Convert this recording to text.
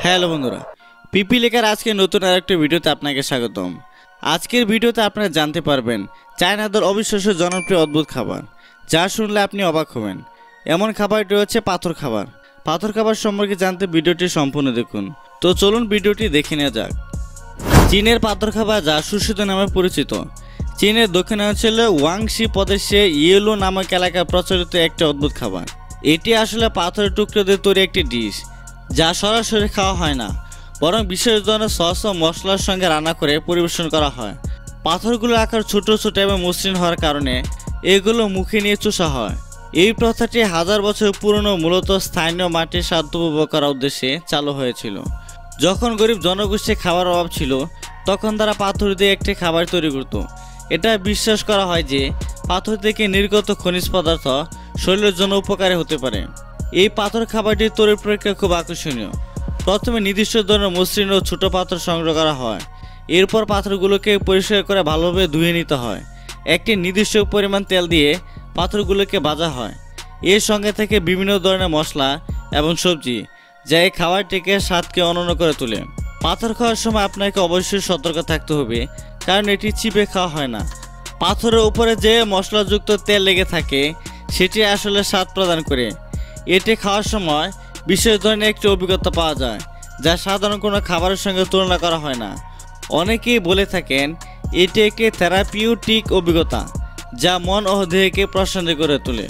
Hello বন্ধুরা, পিপি লেখার আজকে নতুন আরেকটা ভিডিওতে আপনাকে স্বাগতম। আজকের ভিডিওতে আপনারা জানতে পারবেন চায়নাদের অবিশ্বাস্য জনপ্রিয় অদ্ভুত খাবার, যা শুনলে আপনি অবাক হবেন। এমন খাবারটি হচ্ছে পাথর খাবার। পাথর খাবার সম্পর্কে জানতে ভিডিওটি সম্পূর্ণ দেখুন। তো চলুন ভিডিওটি দেখে নেওয়া যাক। চীনের পাথর খাবার, যা সুশীতো নামে পরিচিত, চীনের দক্ষিণাঞ্চলে ওয়াংশি প্রদেশে ইয়েলো নামক এলাকায় প্রচলিত একটি অদ্ভুত খাবার। এটি আসলে পাথরের টুকরো দিয়ে তৈরি একটি ডিশ, যা সরাসরি খাওয়া হয় না, বরং বিশেষ ধরনের সস ও মশলার সঙ্গে রান্না করে পরিবেশন করা হয়। পাথরগুলোর আকার ছোট ছোট এবং মসৃণ হওয়ার কারণে এগুলো মুখে নিয়ে চুষা হয়। এই প্রথাটি হাজার বছর পুরনো, মূলত স্থানীয় মাটির স্বাদ উপভোগ করার উদ্দেশ্যে চালু হয়েছিল। যখন গরিব জনগোষ্ঠীর খাবার অভাব ছিল, তখন তারা পাথর দিয়ে একটি খাবার তৈরি করত। এটা বিশ্বাস করা হয় যে পাথর থেকে নির্গত খনিজ পদার্থ শরীরের জন্য উপকারী হতে পারে। এই পাথর খাবারটির তৈরির প্রক্রিয়া খুব আকর্ষণীয়। প্রথমে নির্দিষ্ট ধরনের মসৃণ ও ছোটো পাথর সংগ্রহ করা হয়। এরপর পাথরগুলোকে পরিষ্কার করে ভালোভাবে ধুয়ে নিতে হয়। একটি নির্দিষ্ট পরিমাণ তেল দিয়ে পাথরগুলোকে ভাজা হয়। এর সঙ্গে থেকে বিভিন্ন ধরনের মশলা এবং সবজি, যা এই খাবারটিকে স্বাদকে অনন্য করে তোলে। পাথর খাওয়ার সময় আপনাকে অবশ্যই সতর্ক থাকতে হবে, কারণ এটি চিপে খাওয়া হয় না। পাথরের উপরে যে মশলাযুক্ত তেল লেগে থাকে, সেটি আসলে স্বাদ প্রদান করে। এটি খাওয়ার সময় বিশেষ ধরনের একটি অভিজ্ঞতা পাওয়া যায়, যা সাধারণ কোনো খাবারের সঙ্গে তুলনা করা হয় না। অনেকেই বলে থাকেন এটি একটি থেরাপিউটিক অভিজ্ঞতা, যা মন ও দেহকে প্রশান্তি করে তোলে।